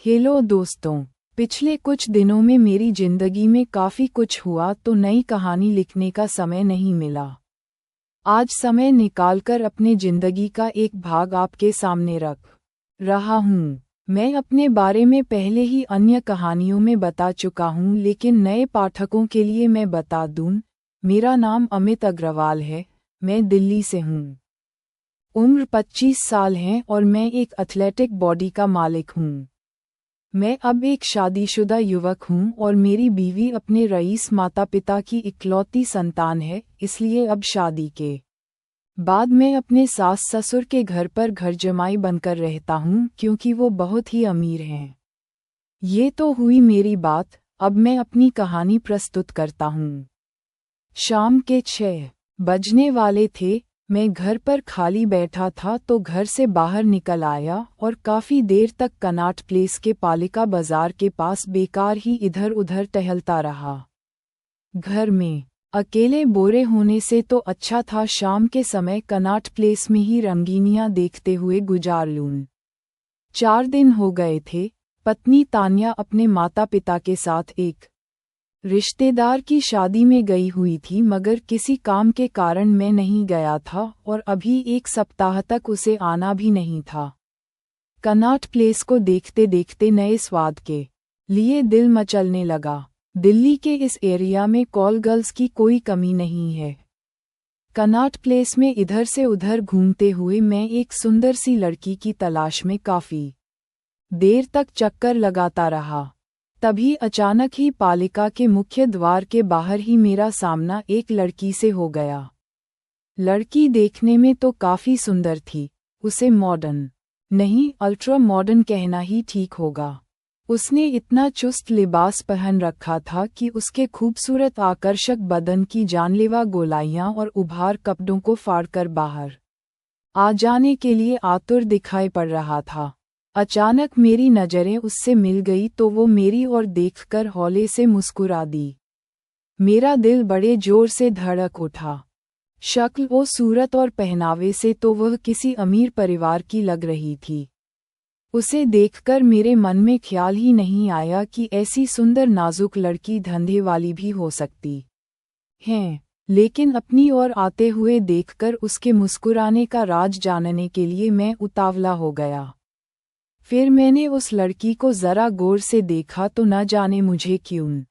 Hello दोस्तों, पिछले कुछ दिनों में मेरी जिंदगी में काफ़ी कुछ हुआ तो नई कहानी लिखने का समय नहीं मिला। आज समय निकालकर अपने जिंदगी का एक भाग आपके सामने रख रहा हूँ। मैं अपने बारे में पहले ही अन्य कहानियों में बता चुका हूँ, लेकिन नए पाठकों के लिए मैं बता दूँ, मेरा नाम अमित अग्रवाल है। मैं दिल्ली से हूँ। उम्र 25 साल है और मैं एक एथलेटिक बॉडी का मालिक हूँ। मैं अब एक शादीशुदा युवक हूँ और मेरी बीवी अपने रईस माता पिता की इकलौती संतान है, इसलिए अब शादी के बाद मैं अपने सास ससुर के घर पर घर जमाई बनकर रहता हूँ, क्योंकि वो बहुत ही अमीर हैं। ये तो हुई मेरी बात, अब मैं अपनी कहानी प्रस्तुत करता हूँ। शाम के 6 बजने वाले थे। मैं घर पर खाली बैठा था तो घर से बाहर निकल आया और काफ़ी देर तक कनॉट प्लेस के पालिका बाजार के पास बेकार ही इधर उधर टहलता रहा। घर में अकेले बोरे होने से तो अच्छा था शाम के समय कनॉट प्लेस में ही रंगीनियां देखते हुए गुजार लूं। 4 दिन हो गए थे। पत्नी तान्या अपने माता पिता के साथ एक रिश्तेदार की शादी में गई हुई थी, मगर किसी काम के कारण मैं नहीं गया था और अभी एक सप्ताह तक उसे आना भी नहीं था। कनॉट प्लेस को देखते देखते नए स्वाद के लिए दिल मचलने लगा। दिल्ली के इस एरिया में कॉल गर्ल्स की कोई कमी नहीं है। कनॉट प्लेस में इधर से उधर घूमते हुए मैं एक सुंदर सी लड़की की तलाश में काफ़ी देर तक चक्कर लगाता रहा। तभी अचानक ही पालिका के मुख्य द्वार के बाहर ही मेरा सामना एक लड़की से हो गया। लड़की देखने में तो काफ़ी सुंदर थी। उसे मॉडर्न नहीं, अल्ट्रा मॉडर्न कहना ही ठीक होगा। उसने इतना चुस्त लिबास पहन रखा था कि उसके खूबसूरत आकर्षक बदन की जानलेवा गोलाइयां और उभार कपड़ों को फाड़कर बाहर आ जाने के लिए आतुर दिखाई पड़ रहा था। अचानक मेरी नज़रें उससे मिल गई तो वो मेरी ओर देखकर हौले से मुस्कुरा दी। मेरा दिल बड़े जोर से धड़क उठा। शक्ल व सूरत और पहनावे से तो वह किसी अमीर परिवार की लग रही थी। उसे देखकर मेरे मन में ख्याल ही नहीं आया कि ऐसी सुंदर नाजुक लड़की धंधे वाली भी हो सकती है, लेकिन अपनी ओर आते हुए देखकर उसके मुस्कुराने का राज जानने के लिए मैं उतावला हो गया। फिर मैंने उस लड़की को ज़रा गौर से देखा तो न जाने मुझे क्यों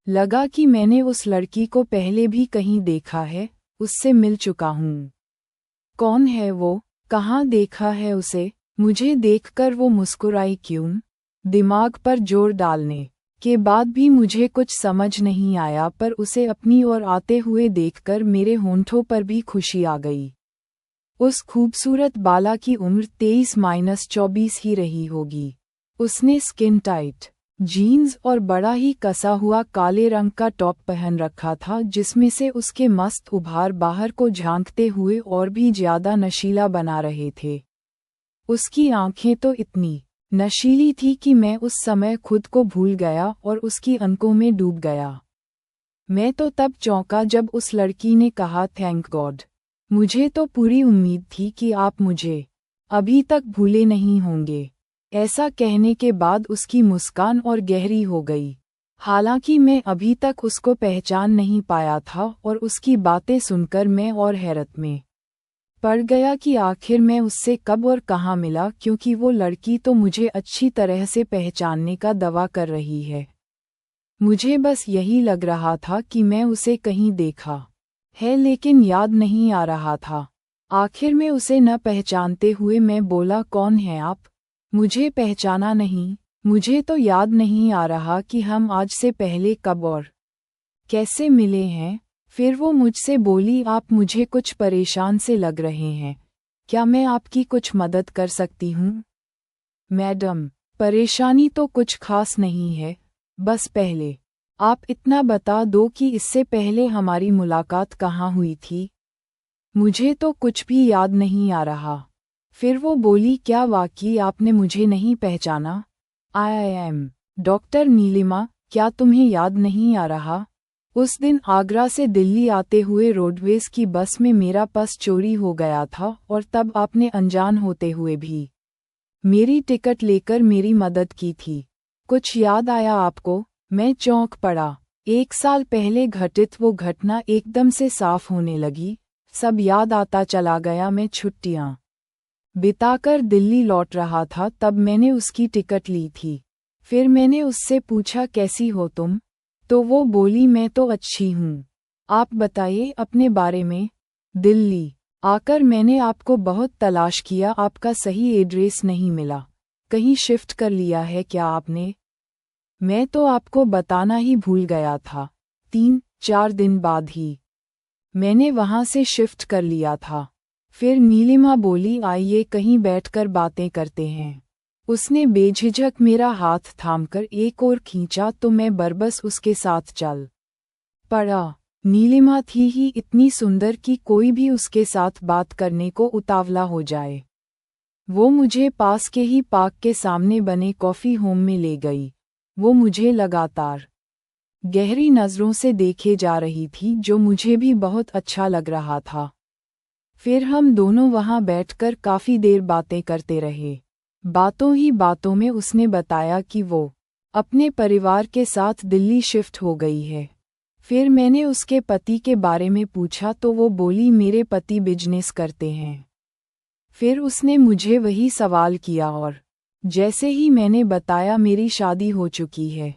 लगा कि मैंने उस लड़की को पहले भी कहीं देखा है, उससे मिल चुका हूँ। कौन है वो, कहाँ देखा है उसे? मुझे देखकर वो मुस्कुराई क्यों? दिमाग पर जोर डालने के बाद भी मुझे कुछ समझ नहीं आया, पर उसे अपनी ओर आते हुए देखकर मेरे होंठों पर भी खुशी आ गई। उस खूबसूरत बाला की उम्र 23-24 ही रही होगी। उसने स्किन टाइट जीन्स और बड़ा ही कसा हुआ काले रंग का टॉप पहन रखा था, जिसमें से उसके मस्त उभार बाहर को झांकते हुए और भी ज्यादा नशीला बना रहे थे। उसकी आंखें तो इतनी नशीली थी कि मैं उस समय खुद को भूल गया और उसकी अनकों में डूब गया। मैं तो तब चौंका जब उस लड़की ने कहा, थैंक गॉड। मुझे तो पूरी उम्मीद थी कि आप मुझे अभी तक भूले नहीं होंगे। ऐसा कहने के बाद उसकी मुस्कान और गहरी हो गई। हालांकि मैं अभी तक उसको पहचान नहीं पाया था और उसकी बातें सुनकर मैं और हैरत में पड़ गया कि आखिर मैं उससे कब और कहाँ मिला, क्योंकि वो लड़की तो मुझे अच्छी तरह से पहचानने का दावा कर रही है। मुझे बस यही लग रहा था कि मैं उसे कहीं देखा है, लेकिन याद नहीं आ रहा था। आखिर में उसे न पहचानते हुए मैं बोला, कौन है आप? मुझे पहचाना नहीं? मुझे तो याद नहीं आ रहा कि हम आज से पहले कब और कैसे मिले हैं। फिर वो मुझसे बोली, आप मुझे कुछ परेशान से लग रहे हैं, क्या मैं आपकी कुछ मदद कर सकती हूँ? मैडम, परेशानी तो कुछ खास नहीं है, बस पहले आप इतना बता दो कि इससे पहले हमारी मुलाकात कहाँ हुई थी। मुझे तो कुछ भी याद नहीं आ रहा। फिर वो बोली, क्या वाकई आपने मुझे नहीं पहचाना? आई एम डॉक्टर नीलिमा, क्या तुम्हें याद नहीं आ रहा? उस दिन आगरा से दिल्ली आते हुए रोडवेज की बस में मेरा पर्स चोरी हो गया था और तब आपने अनजान होते हुए भी मेरी टिकट लेकर मेरी मदद की थी। कुछ याद आया आपको? मैं चौंक पड़ा। 1 साल पहले घटित वो घटना एकदम से साफ होने लगी, सब याद आता चला गया। मैं छुट्टियां बिताकर दिल्ली लौट रहा था तब मैंने उसकी टिकट ली थी। फिर मैंने उससे पूछा कैसी हो तुम? तो वो बोली मैं तो अच्छी हूँ। आप बताइए अपने बारे में। दिल्ली आकर मैंने आपको बहुत तलाश किया, आपका सही एड्रेस नहीं मिला। कहीं शिफ्ट कर लिया है क्या आपने? मैं तो आपको बताना ही भूल गया था। 3-4 दिन बाद ही मैंने वहां से शिफ्ट कर लिया था। फिर नीलिमा बोली आइए कहीं बैठकर बातें करते हैं। उसने बेझिझक मेरा हाथ थामकर एक और खींचा तो मैं बरबस उसके साथ चल पड़ा। नीलिमा थी ही इतनी सुंदर कि कोई भी उसके साथ बात करने को उतावला हो जाए। वो मुझे पास के ही पार्क के सामने बने कॉफी होम में ले गई। वो मुझे लगातार गहरी नज़रों से देखे जा रही थी जो मुझे भी बहुत अच्छा लग रहा था। फिर हम दोनों वहां बैठकर काफ़ी देर बातें करते रहे। बातों ही बातों में उसने बताया कि वो अपने परिवार के साथ दिल्ली शिफ्ट हो गई है। फिर मैंने उसके पति के बारे में पूछा तो वो बोली मेरे पति बिजनेस करते हैं। फिर उसने मुझे वही सवाल किया और जैसे ही मैंने बताया मेरी शादी हो चुकी है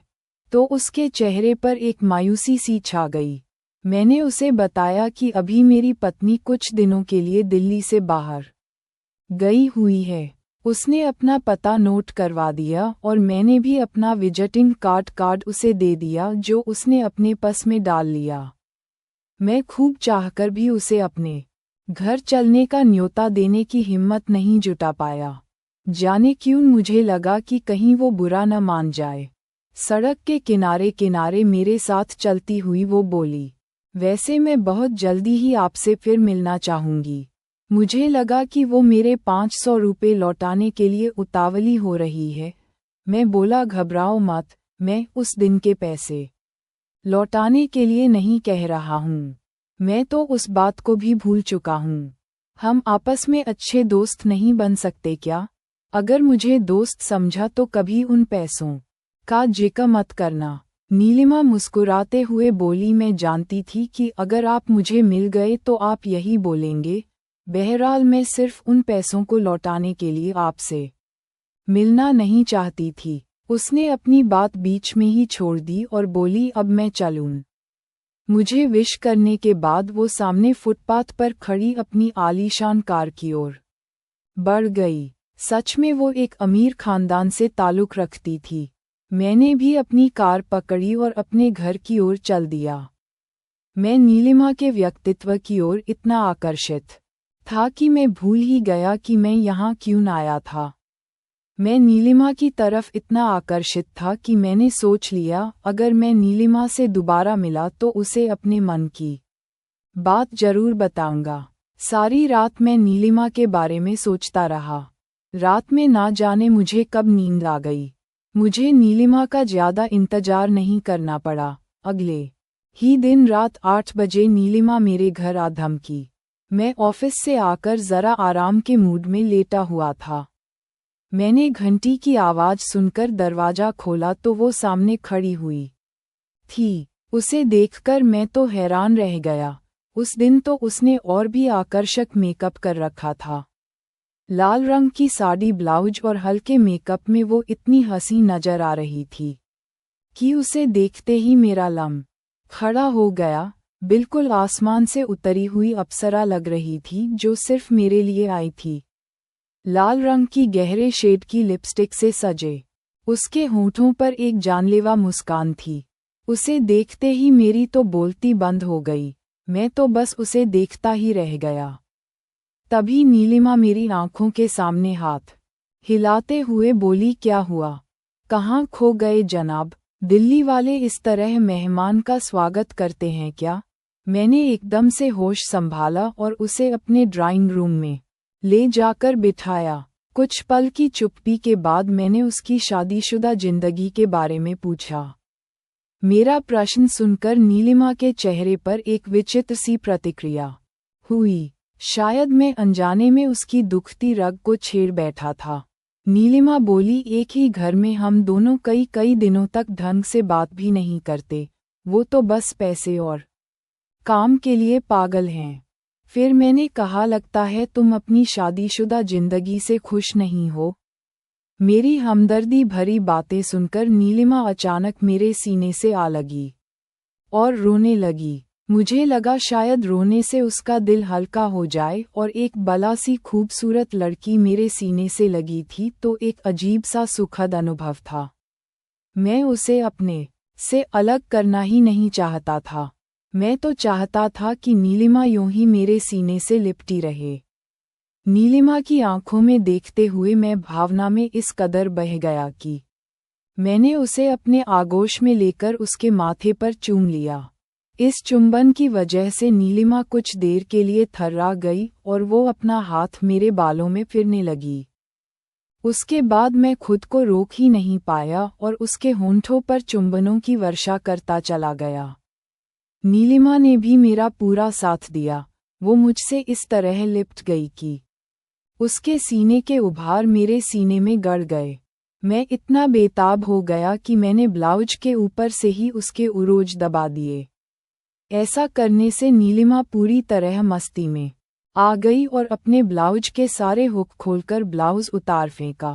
तो उसके चेहरे पर एक मायूसी सी छा गई। मैंने उसे बताया कि अभी मेरी पत्नी कुछ दिनों के लिए दिल्ली से बाहर गई हुई है। उसने अपना पता नोट करवा दिया और मैंने भी अपना विजिटिंग कार्ड उसे दे दिया जो उसने अपने पर्स में डाल लिया। मैं खूब चाहकर भी उसे अपने घर चलने का न्योता देने की हिम्मत नहीं जुटा पाया। जाने क्यों मुझे लगा कि कहीं वो बुरा न मान जाए। सड़क के किनारे किनारे मेरे साथ चलती हुई वो बोली वैसे मैं बहुत जल्दी ही आपसे फिर मिलना चाहूँगी। मुझे लगा कि वो मेरे 500 रुपये लौटाने के लिए उतावली हो रही है। मैं बोला घबराओ मत, मैं उस दिन के पैसे लौटाने के लिए नहीं कह रहा हूँ। मैं तो उस बात को भी भूल चुका हूँ। हम आपस में अच्छे दोस्त नहीं बन सकते क्या? अगर मुझे दोस्त समझा तो कभी उन पैसों का जिक्र मत करना। नीलिमा मुस्कुराते हुए बोली मैं जानती थी कि अगर आप मुझे मिल गए तो आप यही बोलेंगे। बहरहाल मैं सिर्फ उन पैसों को लौटाने के लिए आपसे मिलना नहीं चाहती थी। उसने अपनी बात बीच में ही छोड़ दी और बोली अब मैं चलूं। मुझे विश करने के बाद वो सामने फुटपाथ पर खड़ी अपनी आलीशान कार की ओर बढ़ गई। सच में वो एक अमीर खानदान से ताल्लुक़ रखती थी। मैंने भी अपनी कार पकड़ी और अपने घर की ओर चल दिया। मैं नीलिमा के व्यक्तित्व की ओर इतना आकर्षित था कि मैं भूल ही गया कि मैं यहाँ क्यों आया था। मैं नीलिमा की तरफ इतना आकर्षित था कि मैंने सोच लिया अगर मैं नीलिमा से दोबारा मिला तो उसे अपने मन की बात जरूर बताऊंगा। सारी रात मैं नीलिमा के बारे में सोचता रहा। रात में ना जाने मुझे कब नींद आ गई। मुझे नीलिमा का ज्यादा इंतजार नहीं करना पड़ा। अगले ही दिन रात 8 बजे नीलिमा मेरे घर आ धमकी। मैं ऑफिस से आकर जरा आराम के मूड में लेटा हुआ था। मैंने घंटी की आवाज सुनकर दरवाजा खोला तो वो सामने खड़ी हुई थी। उसे देखकर मैं तो हैरान रह गया। उस दिन तो उसने और भी आकर्षक मेकअप कर रखा था। लाल रंग की साड़ी ब्लाउज और हल्के मेकअप में वो इतनी हंसी नजर आ रही थी कि उसे देखते ही मेरा लम खड़ा हो गया। बिल्कुल आसमान से उतरी हुई अप्सरा लग रही थी जो सिर्फ मेरे लिए आई थी। लाल रंग की गहरे शेड की लिपस्टिक से सजे उसके होंठों पर एक जानलेवा मुस्कान थी। उसे देखते ही मेरी तो बोलती बंद हो गई। मैं तो बस उसे देखता ही रह गया। तभी नीलिमा मेरी आंखों के सामने हाथ हिलाते हुए बोली क्या हुआ? कहाँ खो गए जनाब? दिल्ली वाले इस तरह मेहमान का स्वागत करते हैं क्या? मैंने एकदम से होश संभाला और उसे अपने ड्राइंग रूम में ले जाकर बिठाया। कुछ पल की चुप्पी के बाद मैंने उसकी शादीशुदा जिंदगी के बारे में पूछा। मेरा प्रश्न सुनकर नीलिमा के चेहरे पर एक विचित्र सी प्रतिक्रिया हुई। शायद मैं अनजाने में उसकी दुखती रग को छेड़ बैठा था। नीलिमा बोली, एक ही घर में हम दोनों कई कई दिनों तक ढंग से बात भी नहीं करते, वो तो बस पैसे और काम के लिए पागल हैं। फिर मैंने कहा, लगता है तुम अपनी शादीशुदा जिंदगी से खुश नहीं हो। मेरी हमदर्दी भरी बातें सुनकर नीलिमा अचानक मेरे सीने से आ लगी और रोने लगी। मुझे लगा शायद रोने से उसका दिल हल्का हो जाए, और एक बला सी खूबसूरत लड़की मेरे सीने से लगी थी तो एक अजीब सा सुखद अनुभव था। मैं उसे अपने से अलग करना ही नहीं चाहता था। मैं तो चाहता था कि नीलिमा यूं ही मेरे सीने से लिपटी रहे। नीलिमा की आंखों में देखते हुए मैं भावना में इस कदर बह गया कि मैंने उसे अपने आगोश में लेकर उसके माथे पर चूम लिया। इस चुंबन की वजह से नीलिमा कुछ देर के लिए थर्रा गई और वो अपना हाथ मेरे बालों में फिरने लगी। उसके बाद मैं खुद को रोक ही नहीं पाया और उसके होंठों पर चुंबनों की वर्षा करता चला गया। नीलिमा ने भी मेरा पूरा साथ दिया। वो मुझसे इस तरह लिपट गई कि उसके सीने के उभार मेरे सीने में गड़ गए। मैं इतना बेताब हो गया कि मैंने ब्लाउज के ऊपर से ही उसके उरोज दबा दिए। ऐसा करने से नीलिमा पूरी तरह मस्ती में आ गई और अपने ब्लाउज के सारे हुक खोलकर ब्लाउज उतार फेंका।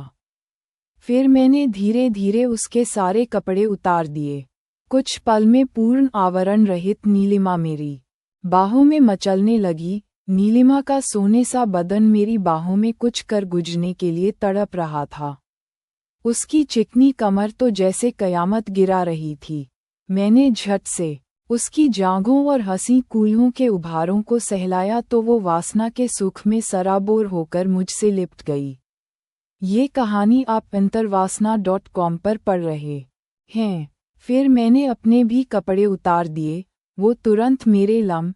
फिर मैंने धीरे धीरे उसके सारे कपड़े उतार दिए। कुछ पल में पूर्ण आवरण रहित नीलिमा मेरी बाहों में मचलने लगी। नीलिमा का सोने सा बदन मेरी बाहों में कुछ कर गुजरने के लिए तड़प रहा था। उसकी चिकनी कमर तो जैसे कयामत गिरा रही थी। मैंने झट से उसकी जांघों और हंसी कूल्हों के उभारों को सहलाया तो वो वासना के सुख में सराबोर होकर मुझसे लिपट गई। ये कहानी आप अंतर्वासना.com पर पढ़ रहे हैं। फिर मैंने अपने भी कपड़े उतार दिए। वो तुरंत मेरे लम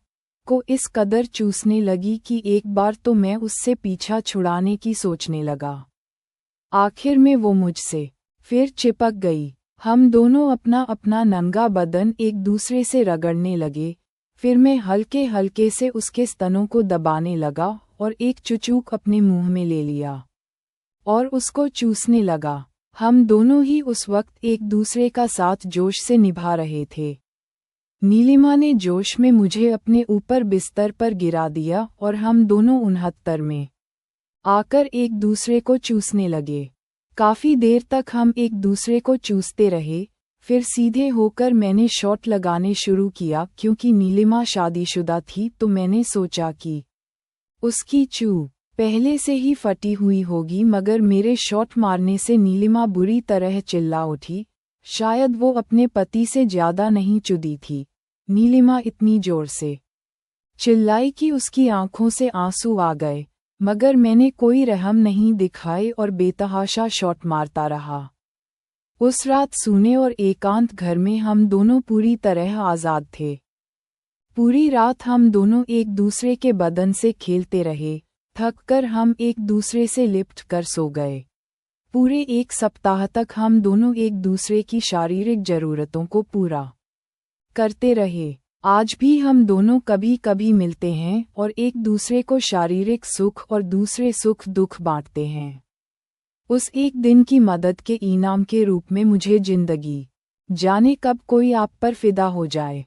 को इस कदर चूसने लगी कि एक बार तो मैं उससे पीछा छुड़ाने की सोचने लगा। आखिर में वो मुझसे फिर चिपक गई। हम दोनों अपना अपना नंगा बदन एक दूसरे से रगड़ने लगे। फिर मैं हल्के हल्के से उसके स्तनों को दबाने लगा और एक चुचूक अपने मुंह में ले लिया और उसको चूसने लगा। हम दोनों ही उस वक्त एक दूसरे का साथ जोश से निभा रहे थे। नीलिमा ने जोश में मुझे अपने ऊपर बिस्तर पर गिरा दिया और हम दोनों 69 में आकर एक दूसरे को चूसने लगे। काफी देर तक हम एक दूसरे को चूसते रहे। फिर सीधे होकर मैंने शॉट लगाने शुरू किया। क्योंकि नीलिमा शादीशुदा थी तो मैंने सोचा कि उसकी चू पहले से ही फटी हुई होगी, मगर मेरे शॉट मारने से नीलिमा बुरी तरह चिल्ला उठी। शायद वो अपने पति से ज्यादा नहीं चुदी थी। नीलिमा इतनी जोर से चिल्लाई कि उसकी आंखों से आंसू आ गए, मगर मैंने कोई रहम नहीं दिखाई और बेतहाशा शॉट मारता रहा। उस रात सूने और एकांत घर में हम दोनों पूरी तरह आज़ाद थे। पूरी रात हम दोनों एक दूसरे के बदन से खेलते रहे। थककर हम एक दूसरे से लिपट कर सो गए। पूरे एक सप्ताह तक हम दोनों एक दूसरे की शारीरिक जरूरतों को पूरा करते रहे। आज भी हम दोनों कभी कभी मिलते हैं और एक दूसरे को शारीरिक सुख और दूसरे सुख दुख बांटते हैं। उस एक दिन की मदद के इनाम के रूप में मुझे जिंदगी जाने कब कोई आप पर फिदा हो जाए।